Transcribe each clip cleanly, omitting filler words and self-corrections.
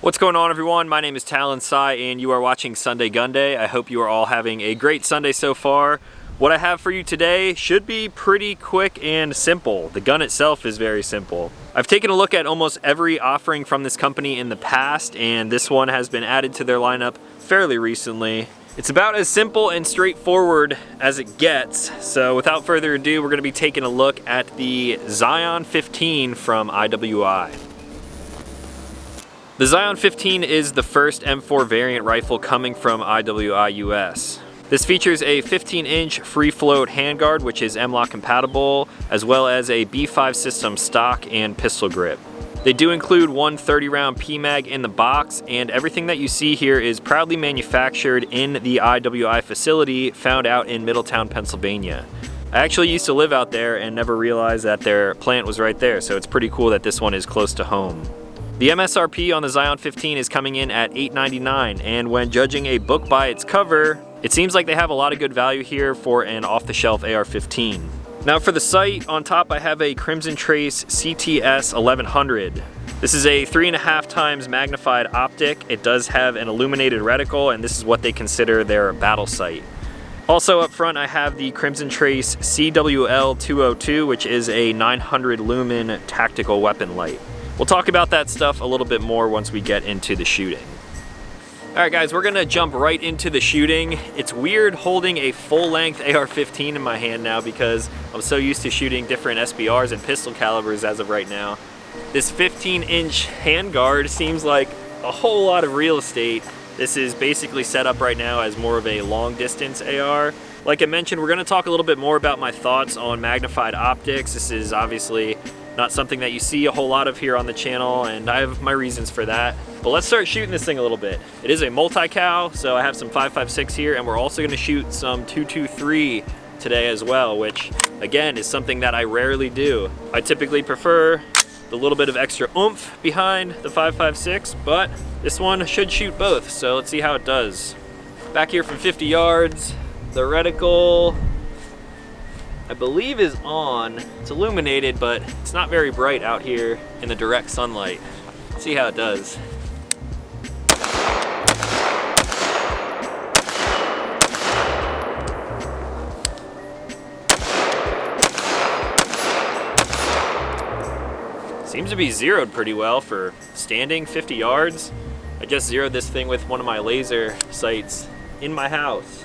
What's going on, everyone? My name is Talon Sai and you are watching Sunday GUNDAY. I hope you are all having a great Sunday so far. What I have for you today should be pretty quick and simple. The gun itself is very simple. I've taken a look at almost every offering from this company in the past, and this one has been added to their lineup fairly recently. It's about as simple and straightforward as it gets. So without further ado, we're going to be taking a look at the Zion 15 from IWI. The Zion 15 is the first M4 variant rifle coming from IWI US. This features a 15-inch free float handguard, which is M-LOK compatible, as well as a B5 system stock and pistol grip. They do include one 30-round PMag in the box, and everything that you see here is proudly manufactured in the IWI facility found out in Middletown, Pennsylvania. I actually used to live out there and never realized that their plant was right there, so it's pretty cool that this one is close to home. The MSRP on the Zion 15 is coming in at $8.99, and when judging a book by its cover, it seems like they have a lot of good value here for an off-the-shelf AR-15. Now for the sight, on top I have a Crimson Trace CTS 1100. This is a 3.5 times magnified optic. It does have an illuminated reticle, and this is what they consider their battle sight. Also up front I have the Crimson Trace CWL 202, which is a 900 lumen tactical weapon light. We'll talk about that stuff a little bit more once we get into the shooting. Alright guys, we're gonna jump right into the shooting. It's weird holding a full-length AR-15 in my hand now because I'm so used to shooting different SBRs and pistol calibers as of right now. This 15-inch handguard seems like a whole lot of real estate. This is basically set up right now as more of a long-distance AR. Like I mentioned, we're gonna talk a little bit more about my thoughts on magnified optics. This is obviously not something that you see a whole lot of here on the channel, and I have my reasons for that. But let's start shooting this thing a little bit. It is a multi-cal, so I have some 5.56 here, and we're also gonna shoot some 223 today as well, which again is something that I rarely do. I typically prefer the little bit of extra oomph behind the 5.56, but this one should shoot both, so let's see how it does. Back here from 50 yards, the reticle, I believe, is on. It's illuminated, but it's not very bright out here in the direct sunlight. Let's see how it does. Seems to be zeroed pretty well for standing 50 yards. I just zeroed this thing with one of my laser sights in my house.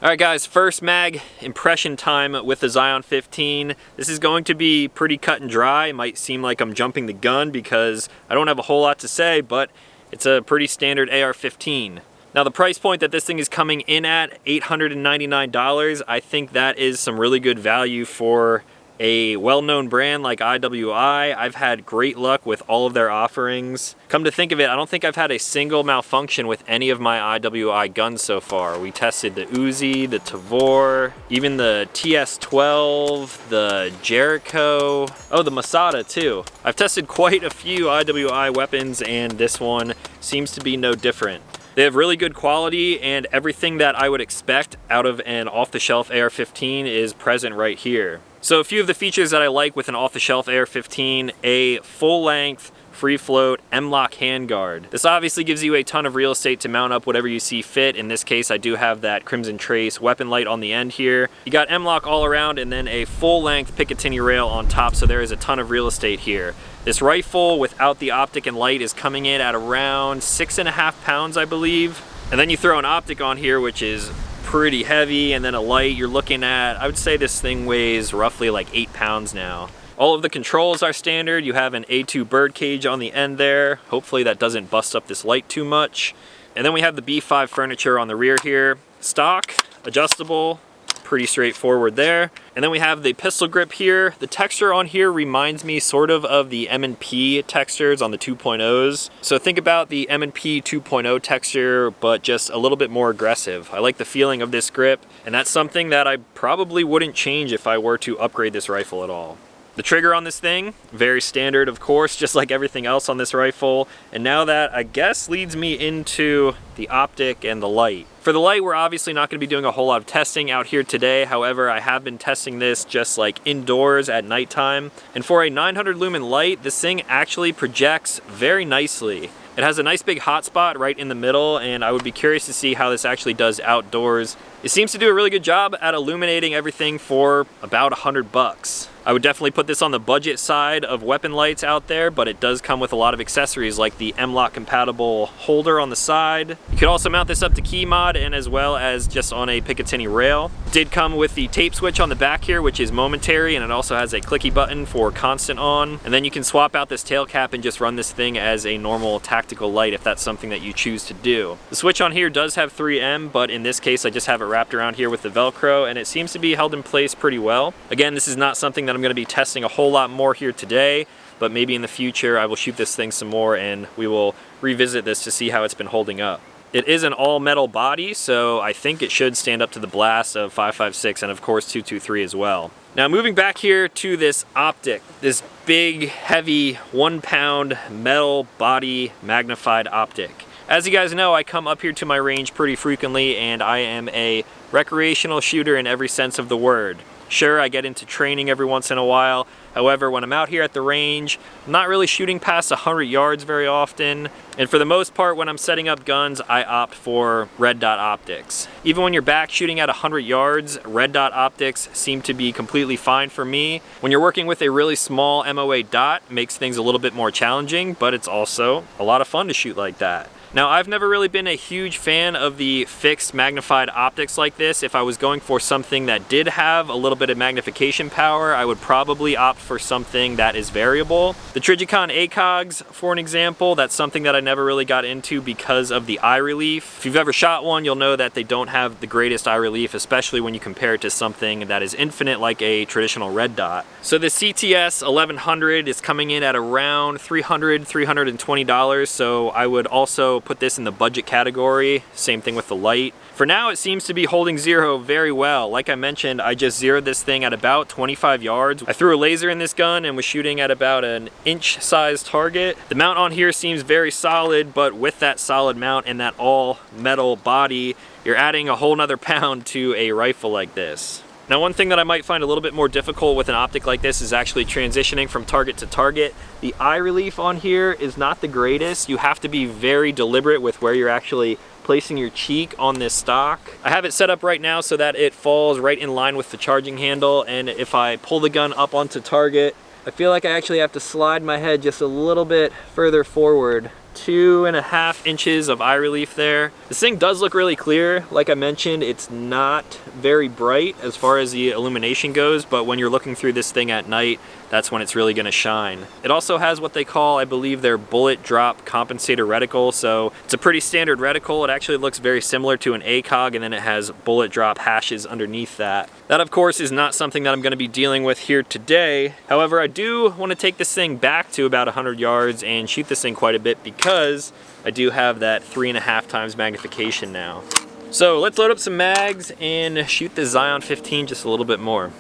Alright guys, first mag impression time with the Zion 15. This is going to be pretty cut and dry. It might seem like I'm jumping the gun because I don't have a whole lot to say, but it's a pretty standard AR-15. Now the price point that this thing is coming in at, $899, I think that is some really good value for a well-known brand like IWI. I've had great luck with all of their offerings. Come to think of it, I don't think I've had a single malfunction with any of my IWI guns so far. We tested the Uzi, the Tavor, even the TS-12, the Jericho, oh, the Masada too. I've tested quite a few IWI weapons, and this one seems to be no different. They have really good quality, and everything that I would expect out of an off-the-shelf AR-15 is present right here. So a few of the features that I like with an off-the-shelf AR-15, a full-length, free-float M-LOK handguard. This obviously gives you a ton of real estate to mount up whatever you see fit. In this case, I do have that Crimson Trace weapon light on the end here. You got M-LOK all around, and then a full-length Picatinny rail on top, so there is a ton of real estate here. This rifle, without the optic and light, is coming in at around 6.5 pounds, I believe. And then you throw an optic on here, which is pretty heavy, and then a light, you're looking at, I would say this thing weighs roughly like 8 pounds now. All of the controls are standard. You have an A2 bird cage on the end there. Hopefully that doesn't bust up this light too much. And then we have the B5 furniture on the rear here. Stock, adjustable, pretty straightforward there. And then we have the pistol grip here. The texture on here reminds me sort of the M&P textures on the 2.0s. So think about the M&P 2.0 texture, but just a little bit more aggressive. I like the feeling of this grip, and that's something that I probably wouldn't change if I were to upgrade this rifle at all. The trigger on this thing, very standard of course, just like everything else on this rifle. And now that, I guess, leads me into the optic and the light. For the light, we're obviously not going to be doing a whole lot of testing out here today. However, I have been testing this just like indoors at nighttime. And for a 900 lumen light, this thing actually projects very nicely. It has a nice big hotspot right in the middle, and I would be curious to see how this actually does outdoors. It seems to do a really good job at illuminating everything for about $100. I would definitely put this on the budget side of weapon lights out there, but it does come with a lot of accessories like the M-LOK compatible holder on the side. You could also mount this up to key mod and as well as just on a Picatinny rail. It did come with the tape switch on the back here, which is momentary, and it also has a clicky button for constant on. And then you can swap out this tail cap and just run this thing as a normal tactical light if that's something that you choose to do. The switch on here does have 3M, but in this case I just have it wrapped around here with the Velcro, and it seems to be held in place pretty well. Again, this is not something that I'm going to be testing a whole lot more here today, but maybe in the future I will shoot this thing some more and we will revisit this to see how it's been holding up. It is an all metal body, so I think it should stand up to the blast of 5.56 and of course 223 as well. Now moving back here to this optic, this big heavy 1 pound metal body magnified optic. As you guys know, I come up here to my range pretty frequently and I am a recreational shooter in every sense of the word. Sure, I get into training every once in a while. However, when I'm out here at the range, I'm not really shooting past 100 yards very often. And for the most part, when I'm setting up guns, I opt for red dot optics. Even when you're back shooting at 100 yards, red dot optics seem to be completely fine for me. When you're working with a really small MOA dot, it makes things a little bit more challenging, but it's also a lot of fun to shoot like that. Now, I've never really been a huge fan of the fixed magnified optics like this. If I was going for something that did have a little bit of magnification power, I would probably opt for something that is variable. The Trijicon ACOGs, for an example, that's something that I never really got into because of the eye relief. If you've ever shot one, you'll know that they don't have the greatest eye relief, especially when you compare it to something that is infinite like a traditional red dot. So the CTS 1100 is coming in at around $320, so I would also put this in the budget category. Same thing with the light. For now, it seems to be holding zero very well. Like I mentioned, I just zeroed this thing at about 25 yards. I threw a laser in this gun and was shooting at about an inch-sized target. The mount on here seems very solid, but with that solid mount and that all metal body, you're adding a whole nother pound to a rifle like this. Now, one thing that I might find a little bit more difficult with an optic like this is actually transitioning from target to target. The eye relief on here is not the greatest. You have to be very deliberate with where you're actually placing your cheek on this stock. I have it set up right now so that it falls right in line with the charging handle, and if I pull the gun up onto target, I feel like I actually have to slide my head just a little bit further forward. 2.5 inches of eye relief there. This thing does look really clear. Like I mentioned, it's not very bright as far as the illumination goes, but when you're looking through this thing at night, that's when it's really going to shine. It also has what they call, I believe, their bullet drop compensator reticle, so it's a pretty standard reticle. It actually looks very similar to an ACOG, and then it has bullet drop hashes underneath that. That, of course, is not something that I'm going to be dealing with here today. However, I do want to take this thing back to about 100 yards and shoot this thing quite a bit because I do have that 3.5 times magnification now. So let's load up some mags and shoot the Zion 15 just a little bit more.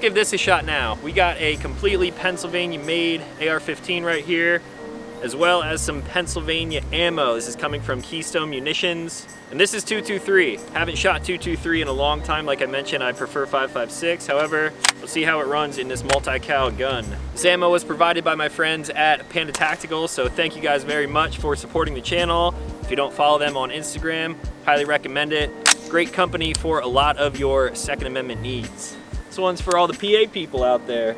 give this a shot now. We got a completely Pennsylvania made AR-15 right here, as well as some Pennsylvania ammo. This is coming from Keystone Munitions. And this is 223. Haven't shot 223 in a long time. Like I mentioned, I prefer 5.56. However, we'll see how it runs in this multi-cal gun. This ammo was provided by my friends at Panda Tactical, so thank you guys very much for supporting the channel. If you don't follow them on Instagram, highly recommend it. Great company for a lot of your Second Amendment needs. This one's for all the PA people out there.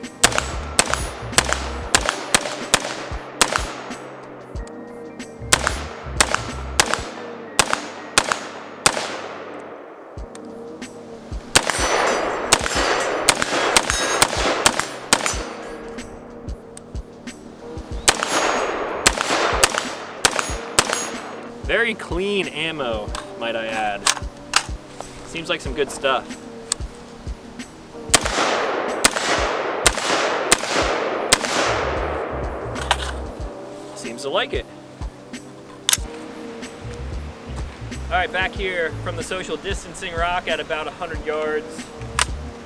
Very clean ammo, might I add. Seems like some good stuff. Seems to like it. All right, back here from the social distancing rock at about 100 yards.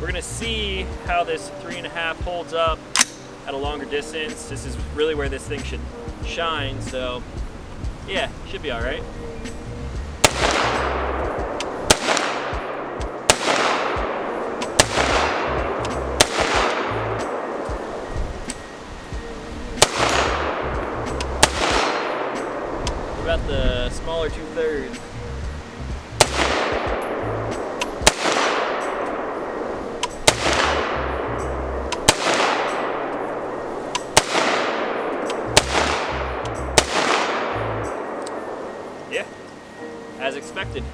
We're gonna see how this 3.5 holds up at a longer distance. This is really where this thing should shine, so yeah, should be all right. What about the smaller 2/3? Yeah, as expected.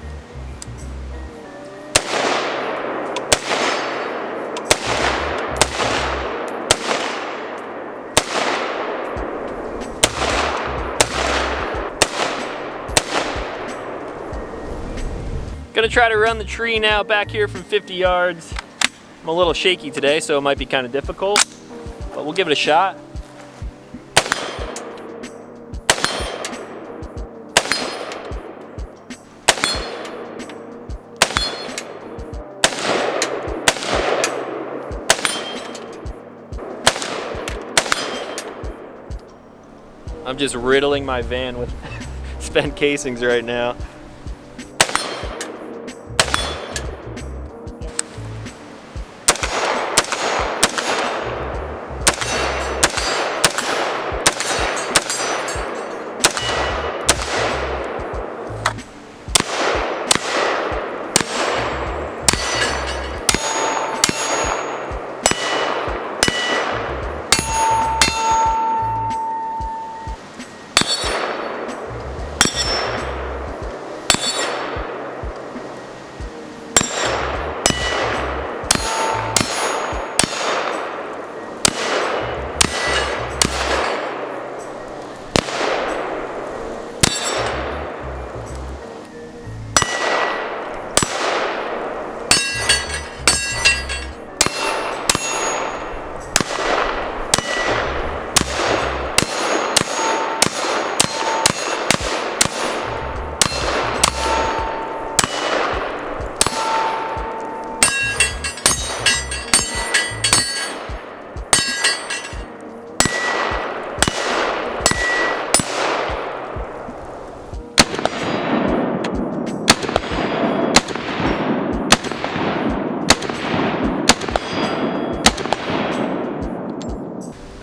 Gonna try to run the tree now back here from 50 yards. I'm a little shaky today, so it might be kind of difficult, but we'll give it a shot. I'm just riddling my van with spent casings right now.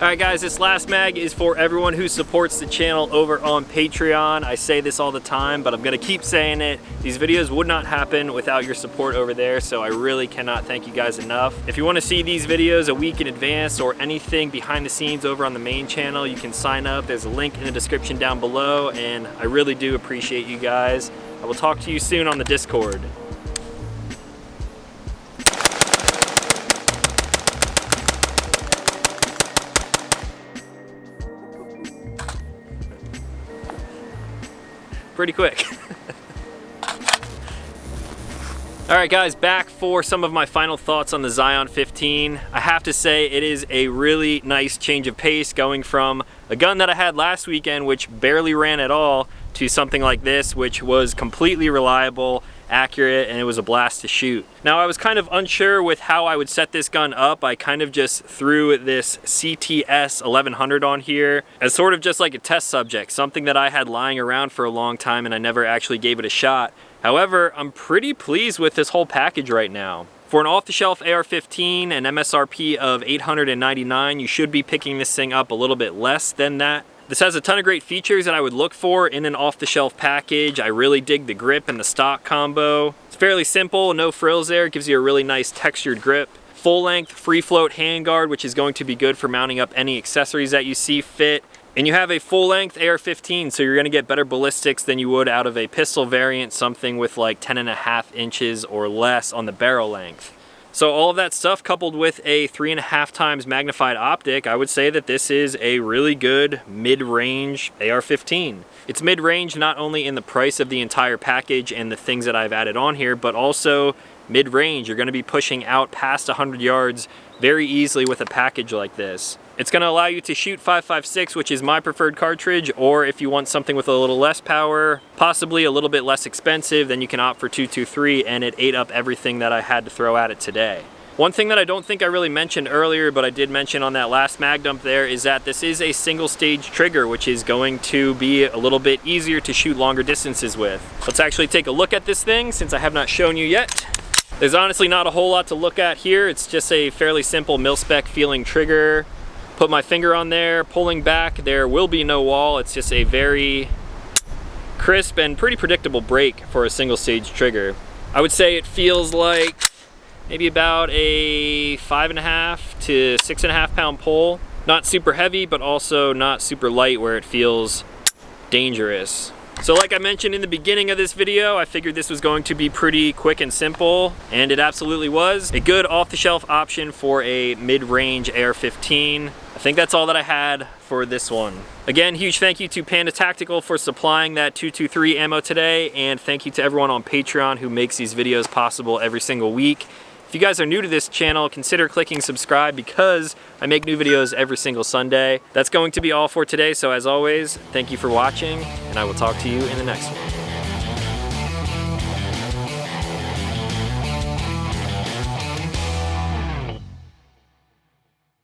Alright guys, this last mag is for everyone who supports the channel over on Patreon. I say this all the time, but I'm gonna keep saying it. These videos would not happen without your support over there, so I really cannot thank you guys enough. If you want to see these videos a week in advance or anything behind the scenes over on the main channel, you can sign up. There's a link in the description down below, and I really do appreciate you guys. I will talk to you soon on the Discord. Pretty quick. All right guys, back for some of my final thoughts on the Zion 15. I have to say it is a really nice change of pace going from a gun that I had last weekend which barely ran at all to something like this which was completely reliable accurate, and it was a blast to shoot. Now, I was kind of unsure with how I would set this gun up. I kind of just threw this CTS 1100 on here as sort of just like a test subject, something that I had lying around for a long time and I never actually gave it a shot. However, I'm pretty pleased with this whole package right now. For an off-the-shelf AR-15 and MSRP of $899, you should be picking this thing up a little bit less than that. This has a ton of great features that I would look for in an off-the-shelf package. I really dig the grip and the stock combo. It's fairly simple, no frills there. It gives you a really nice textured grip. Full-length, free-float handguard, which is going to be good for mounting up any accessories that you see fit. And you have a full-length AR-15, so you're gonna get better ballistics than you would out of a pistol variant, something with like 10.5 inches or less on the barrel length. So all of that stuff coupled with a 3.5 times magnified optic, I would say that this is a really good mid-range AR-15. It's mid-range not only in the price of the entire package and the things that I've added on here, but also mid-range. You're gonna be pushing out past 100 yards very easily with a package like this. It's going to allow you to shoot 5.56, which is my preferred cartridge, or if you want something with a little less power, possibly a little bit less expensive, then you can opt for 223, and it ate up everything that I had to throw at it today. One thing that I don't think I really mentioned earlier, but I did mention on that last mag dump there, is that this is a single stage trigger, which is going to be a little bit easier to shoot longer distances with. Let's actually take a look at this thing since I have not shown you yet. There's honestly not a whole lot to look at here. It's just a fairly simple mil-spec feeling trigger. Put my finger on there, pulling back, there will be no wall. It's just a very crisp and pretty predictable break for a single stage trigger. I would say it feels like maybe about a 5.5 to 6.5 pound pull. Not super heavy, but also not super light where it feels dangerous. So like I mentioned in the beginning of this video, I figured this was going to be pretty quick and simple, and it absolutely was. A good off-the-shelf option for a mid-range AR-15. I think that's all that I had for this one. Again, huge thank you to Panda Tactical for supplying that 223 ammo today, and thank you to everyone on Patreon who makes these videos possible every single week. If you guys are new to this channel, consider clicking subscribe because I make new videos every single Sunday. That's going to be all for today, so as always, thank you for watching, and I will talk to you in the next one.